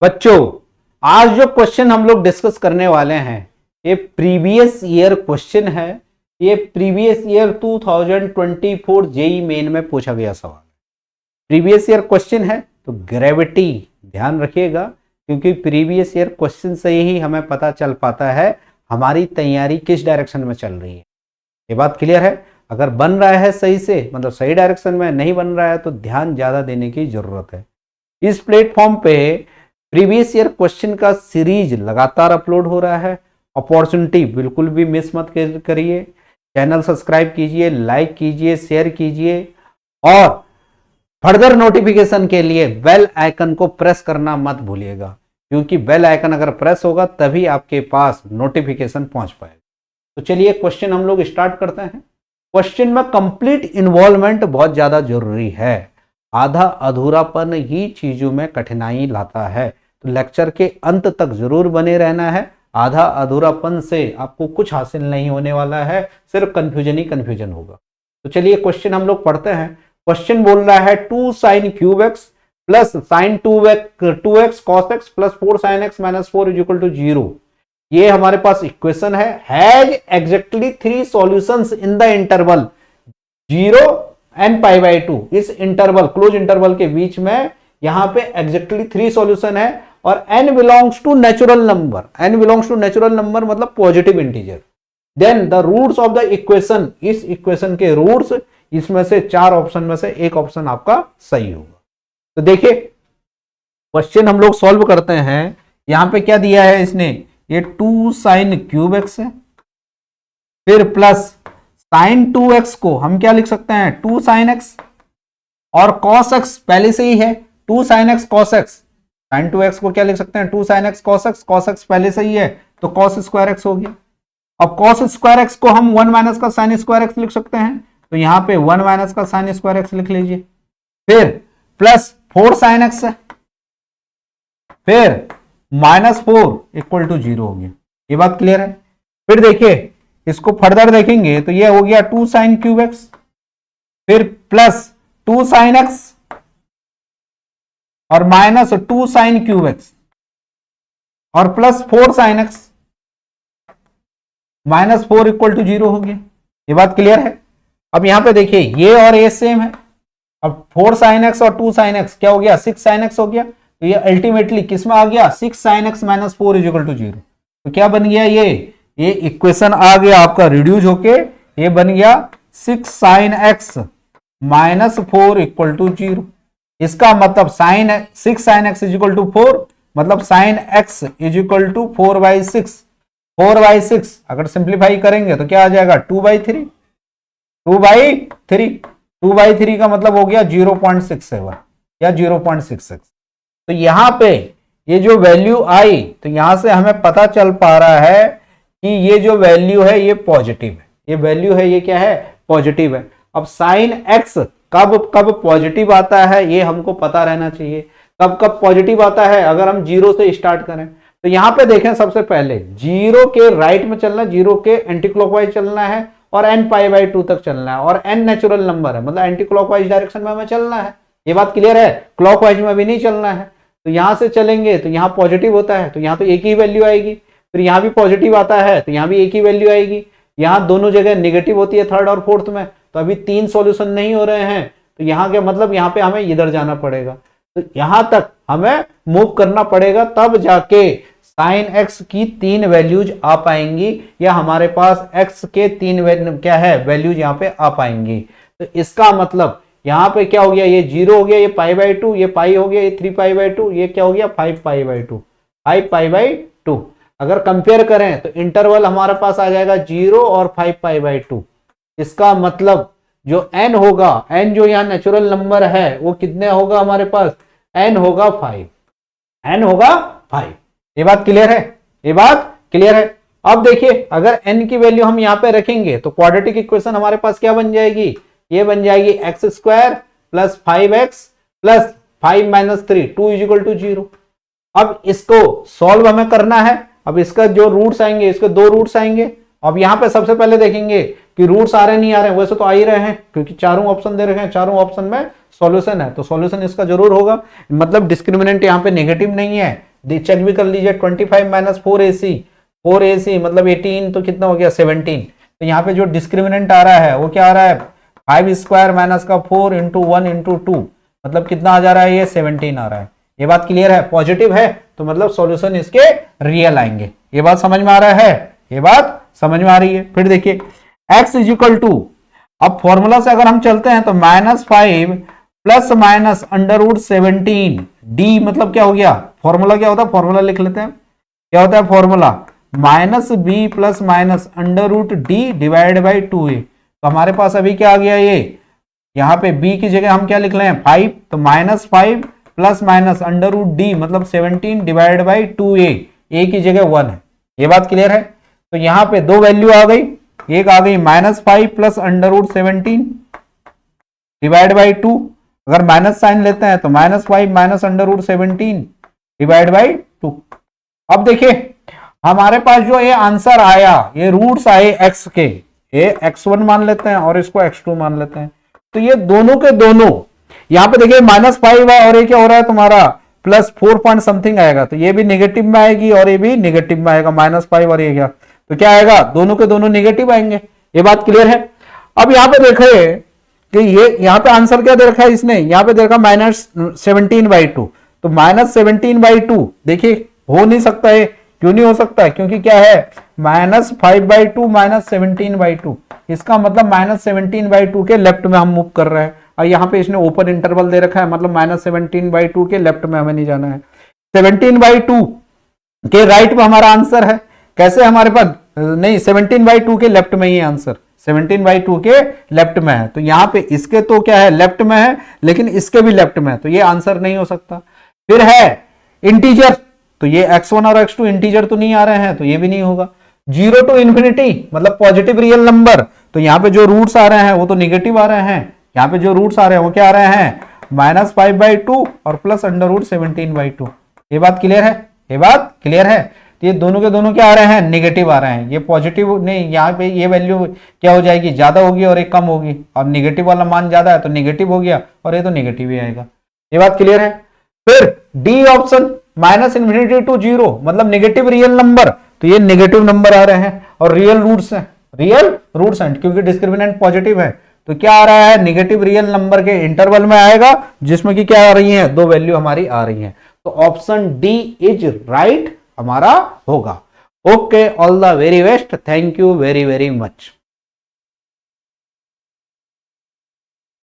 बच्चों आज जो क्वेश्चन हम लोग डिस्कस करने वाले हैं ये प्रीवियस ईयर क्वेश्चन है। ये प्रीवियस ईयर 2024 जेई मेन में पूछा गया सवाल प्रीवियस ईयर क्वेश्चन है। तो ग्रेविटी ध्यान रखिएगा क्योंकि प्रीवियस ईयर क्वेश्चन से ही हमें पता चल पाता है हमारी तैयारी किस डायरेक्शन में चल रही है। ये बात क्लियर है। अगर बन रहा है सही से मतलब सही डायरेक्शन में, नहीं बन रहा है तो ध्यान ज्यादा देने की जरूरत है। इस प्लेटफॉर्म पे प्रीवियस ईयर क्वेश्चन का सीरीज लगातार अपलोड हो रहा है। अपॉर्चुनिटी बिल्कुल भी मिस मत करिए। चैनल सब्सक्राइब कीजिए, लाइक कीजिए, शेयर कीजिए और फर्दर नोटिफिकेशन के लिए बेल आइकन को प्रेस करना मत भूलिएगा क्योंकि बेल आइकन अगर प्रेस होगा तभी आपके पास नोटिफिकेशन पहुंच पाएगा। तो चलिए क्वेश्चन हम लोग स्टार्ट करते हैं। क्वेश्चन में कंप्लीट इन्वॉल्वमेंट बहुत ज्यादा जरूरी है। आधा अधूरापन ही चीजों में कठिनाई लाता है। तो लेक्चर के अंत तक जरूर बने रहना है। आधा अधूरापन से आपको कुछ हासिल नहीं होने वाला है, सिर्फ कंफ्यूजन ही कंफ्यूजन होगा। तो चलिए क्वेश्चन हम लोग पढ़ते हैं। क्वेश्चन बोल रहा है 2 sin cube x plus sine 2x cos x plus 4 sin x minus 4 is equal to 0। ये हमारे पास इक्वेशन है। Has exactly 3 solutions in the interval 0 and pi by 2। इस इंटरवल क्लोज इंटरवल के बीच में यहां पे एग्जैक्टली 3 सॉल्यूशन है और n belongs to natural number. n belongs to natural number मतलब positive integer. Then the roots of the equation, इस equation के रूट्स, इसमें से 4 ऑप्शन में से एक ऑप्शन आपका सही होगा। तो देखिए क्वेश्चन हम लोग सॉल्व करते हैं। यहां पे क्या दिया है इसने, ये 2 sin क्यूब एक्स है, फिर प्लस sin 2x को हम क्या लिख सकते हैं 2 sin x और cos x पहले से ही है 2 sin x cos x। sin 2x को क्या लिख सकते हैं 2 sin x cos x पहले से ही है तो cos स्क्वायर x हो गया। अब cos स्क्वायर x को हम 1 माइनस का sin स्क्वायर x लिख सकते हैं तो यहां पे 1 माइनस का sin स्क्वायर x लिख लीजिए। फिर प्लस 4 sin x है, फिर माइनस 4 इक्वल टू 0 हो गया। ये बात क्लियर है। फिर देखिए इसको फर्दर देखेंगे तो ये हो गया 2 sin क्यूब एक्स, फिर प्लस 2 sin x और माइनस 2 sin क्यूब एक्स और plus 4 sin x minus 4 equal to 0 हो गया। ये बात क्लियर है। अब यहां पे देखिए ये और ये सेम है। अब 4 sin x और 2 sin x क्या हो गया 6 sin x हो गया। तो ये अल्टीमेटली किस में आ गया 6 sin x minus 4 is equal to 0। तो क्या बन गया ये इक्वेशन आ गया आपका रिड्यूस होके ये बन गया 6 sin x minus 4 equal to 0। इसका मतलब six sine x is equal to 4 मतलब sine x is equal to 4/6। 4/6 अगर सिंप्लीफाई करेंगे तो क्या आ जाएगा 2/3। 2/3 का मतलब हो गया 0.67 या 0.66। तो यहां पे ये जो वैल्यू आई तो यहां से हमें पता चल पा रहा है कि ये जो वैल्यू है ये पॉजिटिव है। ये वैल्यू है ये क्या है पॉजिटिव है। अब साइन एक्स कब पॉजिटिव आता है ये हमको पता रहना चाहिए। कब पॉजिटिव आता है अगर हम 0 से स्टार्ट करें तो यहां पे देखें सबसे पहले 0 के राइट में चलना, 0 के एंटी क्लॉकवाइज चलना है और n π/2 तक चलना है और n नेचुरल नंबर है मतलब एंटी क्लॉकवाइज डायरेक्शन में हमें चलना है। ये बात क्लियर है। क्लॉकवाइज में भी नहीं चलना है। तो यहां से चलेंगे तो यहां पॉजिटिव होता है तो यहां तो एक ही वैल्यू आएगी। फिर यहां भी पॉजिटिव आता है तो यहां भी एक ही वैल्यू आएगी। यहां दोनों जगह नेगेटिव होती है थर्ड और फोर्थ में तो अभी 3 सॉल्यूशन नहीं हो रहे हैं। तो यहां के मतलब यहां पे हमें इधर जाना पड़ेगा। तो यहां तक हमें मूव करना पड़ेगा तब जाके साइन x की 3 वैल्यूज आ पाएंगी या हमारे पास x के 3 क्या है वैल्यूज यहां पे आ पाएंगी। तो इसका मतलब यहां पे क्या हो गया ये 0 हो गया, ये π/2, ये पाई हो गया, ये 3 π/2, ये क्या हो गया 5 π/2, 5 π/2। अगर कंपेयर करें तो इंटरवल हमारे पास आ जाएगा 0 और 5 π/2। इसका मतलब जो n होगा, n जो यहाँ नेचुरल नंबर है वो कितने होगा हमारे पास n होगा 5, n होगा 5। ये बात क्लियर है। ये बात क्लियर है। अब देखिए अगर n की वैल्यू हम यहाँ पे रखेंगे तो क्वाड्रेटिक इक्वेशन हमारे पास क्या बन जाएगी, ये बन जाएगी x² plus 5x plus 5 minus 3 2 is equal to 0। अब इसको सॉल्व हमें करना है। अब इसका जो रूट्स आएंगे इसके 2 रूट्स आएंगे। अब यहाँ पे सबसे पहले देखेंगे कि रूट्स आ रहे नहीं आ रहे, वैसे तो आ ही रहे हैं क्योंकि चारों ऑप्शन दे रखे हैं, चारों ऑप्शन में सॉल्यूशन है तो सॉल्यूशन इसका जरूर होगा। मतलब डिस्क्रिमिनेंट यहाँ पे नेगेटिव नहीं है चेक भी कर लीजिए, 25 माइनस 4ac, 4ac मतलब 18, तो कितना हो गया 17। तो यहाँ पे जो डिस्क्रिमिनेंट आ रहा है वो क्या आ रहा है, 5 स्क्वायर माइनस का 4 इंटू 1 इंटू 2, मतलब कितना आ जा रहा है, ये 17 आ रहा है। ये बात क्लियर है, पॉजिटिव है तो मतलब सॉल्यूशन इसके रियल आएंगे। ये बात समझ में आ रहा है, ये बात समझ में आ रही है। फिर देखिए x इज इक्वल टू, अब फॉर्मूला से अगर हम चलते हैं तो -5 प्लस माइनस √17 d, मतलब क्या हो गया, फॉर्मूला क्या होता है, फॉर्मूला लिख लेते हैं, क्या होता है formula, -b plus minus √d divide by 2a। तो हमारे पास अभी क्या आ गया, ये यहाँ पे b की जगह हम क्या लिख रहे हैं 5, तो -5 प्लस माइनस √d मतलब 17 डिवाइड बाई 2a, a की जगह 1 है। ये बात क्लियर है। तो यहाँ पे दो वैल्यू आ गई, एक आ गई -5 प्लस √17 डिवाइड बाई 2, अगर माइनस साइन लेते हैं तो -5 माइनस √17 डिवाइड बाई 2। अब देखिए हमारे पास जो ये आंसर आया, ये रूट्स आए x के, ये x1 मान लेते हैं और इसको x2 मान लेते हैं। तो ये दोनों के दोनों, यहाँ पे देखिए -5 है और ये क्या हो रहा है तुम्हारा +4 पॉइंट समथिंग आएगा, तो ये भी नेगेटिव में आएगी और ये भी नेगेटिव में आएगा, -5 और ये क्या, तो क्या आएगा, दोनों के दोनों नेगेटिव आएंगे। ये बात क्लियर है। अब यहाँ पे देखिए कि ये यहाँ पे आंसर क्या दे रखा है इसने, यहाँ पे दे रखा -17/2, तो -17/2 देखिए हो नहीं सकता है, क्यों नहीं हो सकता है, क्योंकि क्या है -5/2 -17/2, इसका मतलब -17/2 के लेफ्ट में हम मूव कर रहे हैं, और यहाँ पे इसने ओपन इंटरवल दे रखा है, मतलब -17/2 के लेफ्ट में हमें नहीं जाना है, 17/2 के राइट में हमारा आंसर है। कैसे हमारे पास नहीं, 17/2 के लेफ्ट में ही आंसर, 17/2 के लेफ्ट में है, तो यहाँ पे इसके तो क्या है लेफ्ट में है, लेकिन इसके भी लेफ्ट में है, तो ये आंसर नहीं हो सकता। फिर है इंटीजर, तो ये x1 और x2 इंटीजर तो नहीं आ रहे हैं, तो ये भी नहीं होगा। 0 टू इन्फिनिटी मतलब पॉजिटिव रियल नंबर, तो यहाँ पे जो रूट्स आ रहे हैं वो तो निगेटिव आ रहे हैं, यहाँ पे जो रूट्स आ रहे हैं वो क्या आ रहे हैं -5/2 और प्लस √17/2। ये बात क्लियर है, ये बात क्लियर है। तो ये दोनों के दोनों क्या आ रहे हैं, नेगेटिव आ रहे हैं, ये पॉजिटिव नहीं, यहाँ पे ये वैल्यू क्या हो जाएगी, ज्यादा होगी और एक कम होगी, और नेगेटिव वाला मान ज्यादा है तो नेगेटिव हो गया, और ये तो नेगेटिव ही आएगा। ये बात क्लियर है। फिर डी ऑप्शन -∞ टू 0 मतलब नेगेटिव रियल नंबर, तो ये नेगेटिव नंबर आ रहे हैं और रियल रूट्स हैं, रियल रूट्स हैं, क्योंकि डिस्क्रिमिनेंट पॉजिटिव है, तो क्या आ रहा है, नेगेटिव रियल नंबर के इंटरवल में आएगा, जिसमें कि क्या आ रही है, दो वैल्यू हमारी आ रही है, तो ऑप्शन डी इज राइट हमारा होगा। Okay, all the very best, thank you very very much.